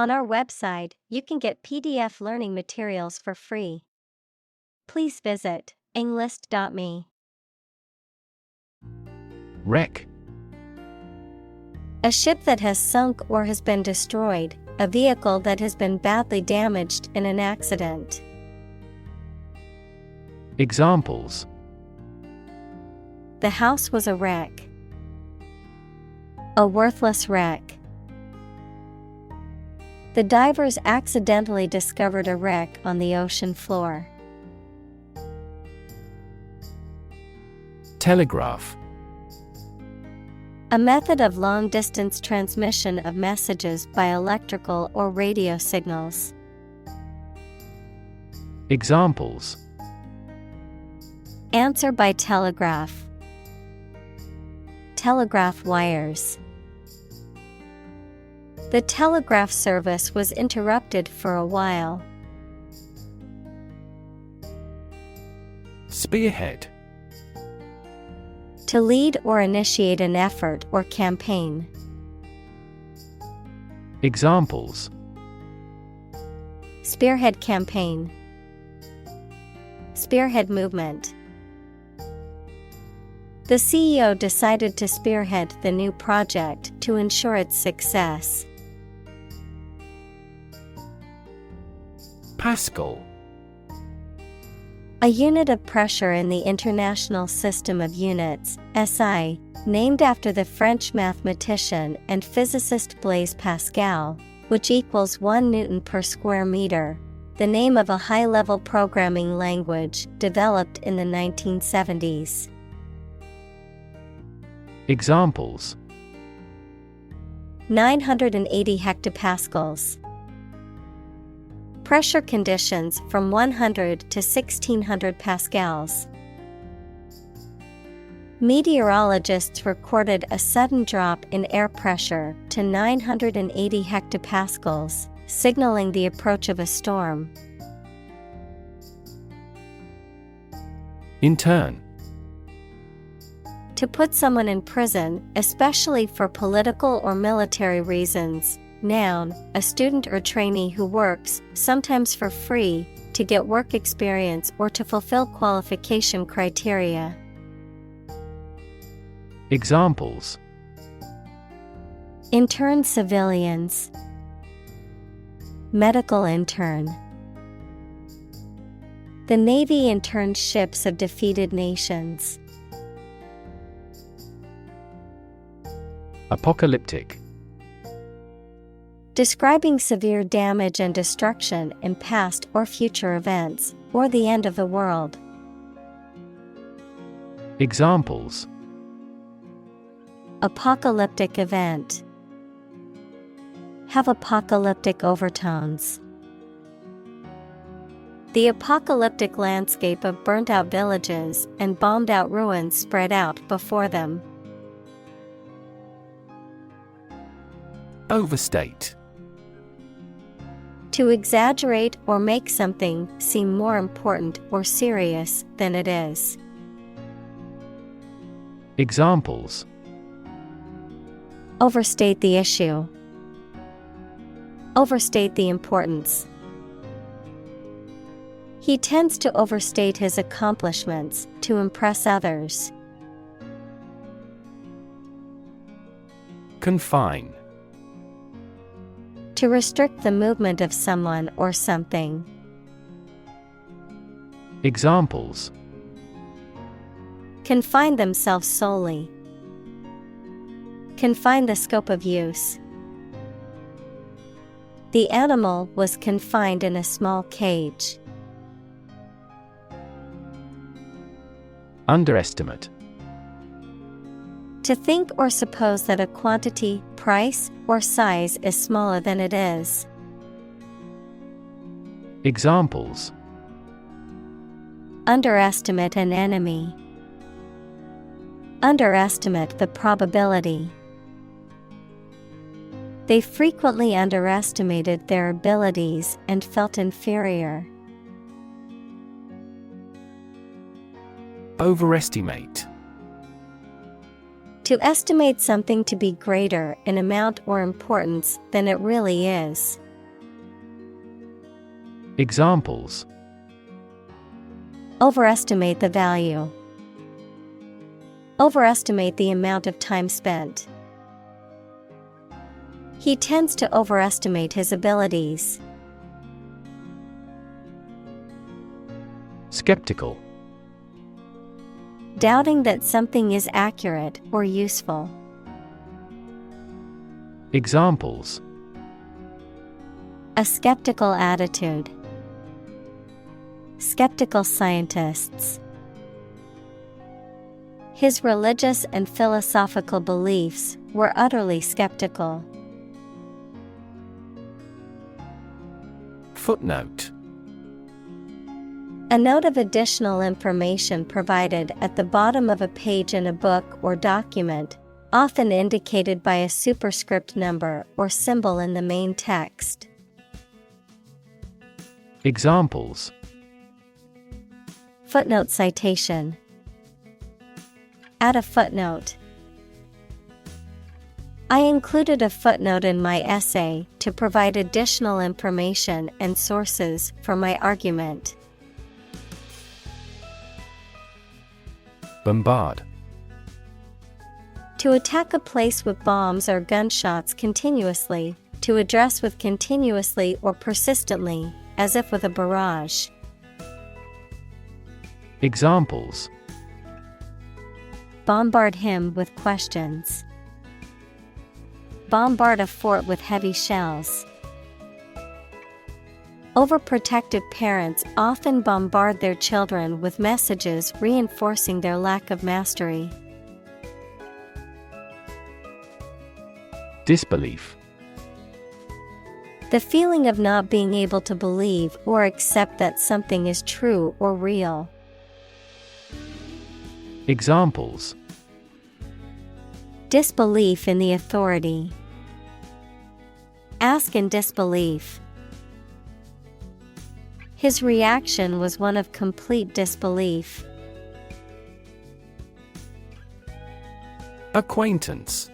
On our website, you can get PDF learning materials for free. Please visit englist.me. Wreck. A ship that has sunk or has been destroyed, a vehicle that has been badly damaged in an accident. Examples: The house was a wreck. A worthless wreck. The divers accidentally discovered a wreck on the ocean floor. Telegraph. A method of long-distance transmission of messages by electrical or radio signals. Examples: Answer by telegraph. Telegraph wires. The telegraph service was interrupted for a while. Spearhead. To lead or initiate an effort or campaign. Examples: Spearhead campaign. Spearhead movement. The CEO decided to spearhead the new project to ensure its success. Pascal. A unit of pressure in the International System of Units, SI, named after the French mathematician and physicist Blaise Pascal, which equals 1 Newton per square meter, the name of a high-level programming language developed in the 1970s. Examples: 980 hectopascals. Pressure conditions from 100 to 1600 pascals. Meteorologists recorded a sudden drop in air pressure to 980 hectopascals, signaling the approach of a storm. Intern. To put someone in prison, especially for political or military reasons. Noun, a student or trainee who works, sometimes for free, to get work experience or to fulfill qualification criteria. Examples: Intern civilians. Medical intern. The Navy interned ships of defeated nations. Apocalyptic. Describing severe damage and destruction in past or future events, or the end of the world. Examples: Apocalyptic event. Have apocalyptic overtones. The apocalyptic landscape of burnt-out villages and bombed-out ruins spread out before them. Overstate. To exaggerate or make something seem more important or serious than it is. Examples: Overstate the issue. Overstate the importance. He tends to overstate his accomplishments to impress others. Confine. To restrict the movement of someone or something. Examples: Confine themselves solely. Confine the scope of use. The animal was confined in a small cage. Underestimate. To think or suppose that a quantity, price, or size is smaller than it is. Examples: Underestimate an enemy. Underestimate the probability. They frequently underestimated their abilities and felt inferior. Overestimate. To estimate something to be greater in amount or importance than it really is. Examples: overestimate the value, overestimate the amount of time spent. He tends to overestimate his abilities. Skeptical: doubting that something is accurate or useful. Examples: a skeptical attitude, skeptical scientists. His religious and philosophical beliefs were utterly skeptical. Footnote: a note of additional information provided at the bottom of a page in a book or document, often indicated by a superscript number or symbol in the main text. Examples: footnote citation. Add a footnote. I included a footnote in my essay to provide additional information and sources for my argument. Bombard: to attack a place with bombs or gunshots continuously, to address with continuously or persistently, as if with a barrage. Examples: bombard him with questions. Bombard a fort with heavy shells. Overprotective parents often bombard their children with messages reinforcing their lack of mastery. Disbelief: the feeling of not being able to believe or accept that something is true or real. Examples: disbelief in the authority. Ask in disbelief. His reaction was one of complete disbelief. Acquaintance: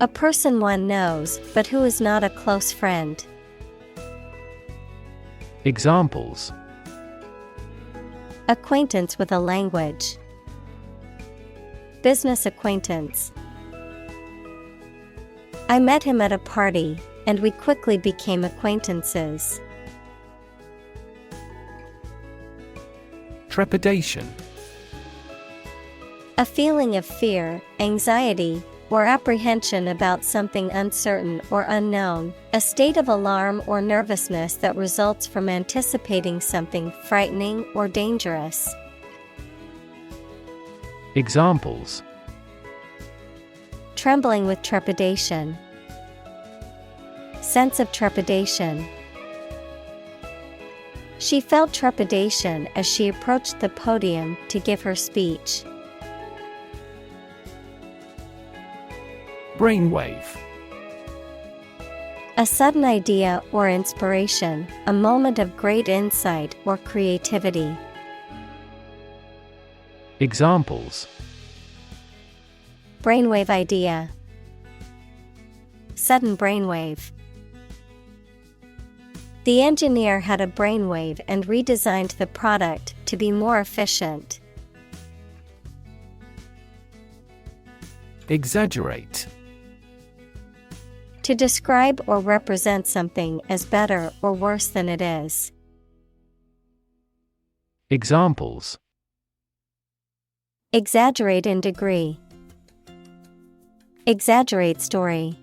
a person one knows, but who is not a close friend. Examples: acquaintance with a language. Business acquaintance. I met him at a party, and we quickly became acquaintances. Trepidation: a feeling of fear, anxiety, or apprehension about something uncertain or unknown, a state of alarm or nervousness that results from anticipating something frightening or dangerous. Examples: trembling with trepidation. Sense of trepidation. She felt trepidation as she approached the podium to give her speech. Brainwave: a sudden idea or inspiration, a moment of great insight or creativity. Examples: brainwave idea. Sudden brainwave. The engineer had a brainwave and redesigned the product to be more efficient. Exaggerate: to describe or represent something as better or worse than it is. Examples: exaggerate in degree. Exaggerate story.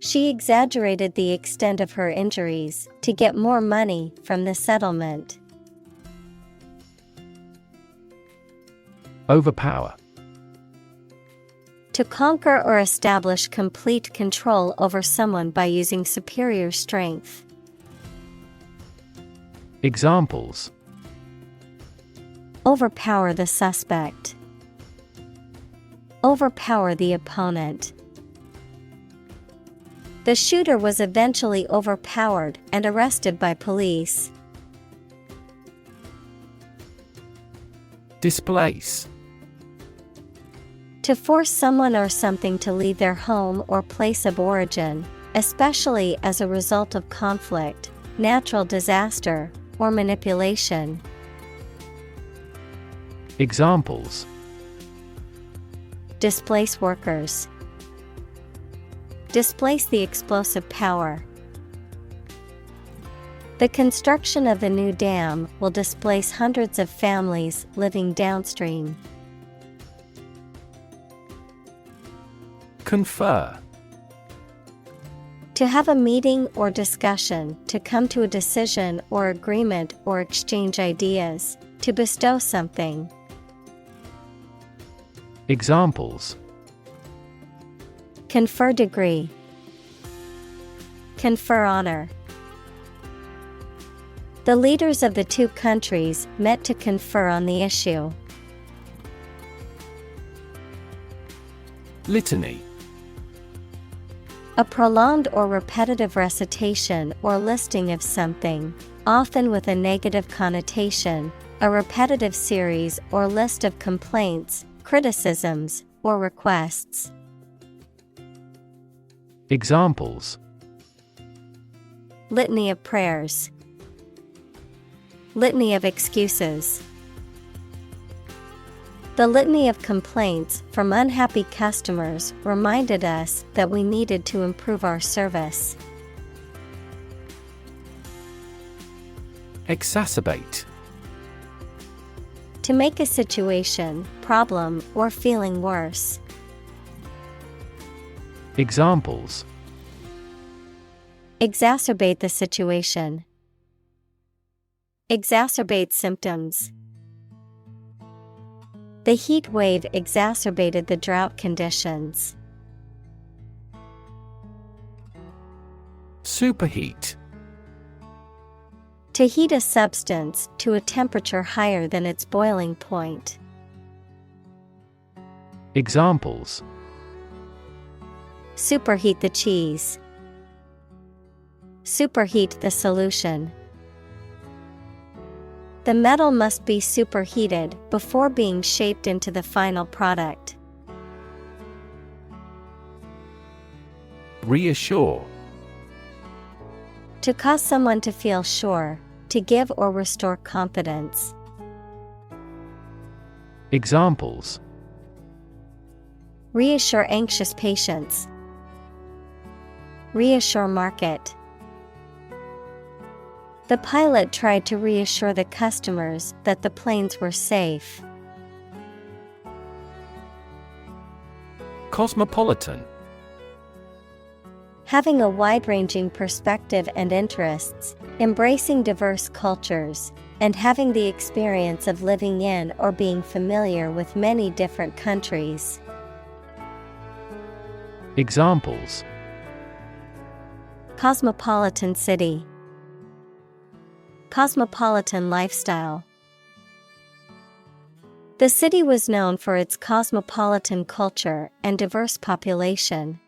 She exaggerated the extent of her injuries to get more money from the settlement. Overpower: to conquer or establish complete control over someone by using superior strength. Examples: overpower the suspect. Overpower the opponent. The shooter was eventually overpowered and arrested by police. Displace: to force someone or something to leave their home or place of origin, especially as a result of conflict, natural disaster, or manipulation. Examples: Displace workers. Displace the explosive power. The construction of the new dam will displace hundreds of families living downstream. Confer. To have a meeting or discussion, to come to a decision or agreement or exchange ideas, to bestow something. Examples: Confer degree. Confer honor. The leaders of the two countries met to confer on the issue. Litany. A prolonged or repetitive recitation or listing of something, often with a negative connotation, a repetitive series or list of complaints, criticisms, or requests. Examples: Litany of prayers. Litany of excuses. The litany of complaints from unhappy customers reminded us that we needed to improve our service. Exacerbate. To make a situation, problem, or feeling worse. Examples: Exacerbate the situation. Exacerbate symptoms. The heat wave exacerbated the drought conditions. Superheat. To heat a substance to a temperature higher than its boiling point. Examples: Superheat the cheese. Superheat the solution. The metal must be superheated before being shaped into the final product. Reassure. To cause someone to feel sure, to give or restore confidence. Examples: Reassure anxious patients. Reassure market. The pilot tried to reassure the customers that the planes were safe. Cosmopolitan. Having a wide-ranging perspective and interests, embracing diverse cultures, and having the experience of living in or being familiar with many different countries. Examples: Cosmopolitan city. Cosmopolitan lifestyle. The city was known for its cosmopolitan culture and diverse population.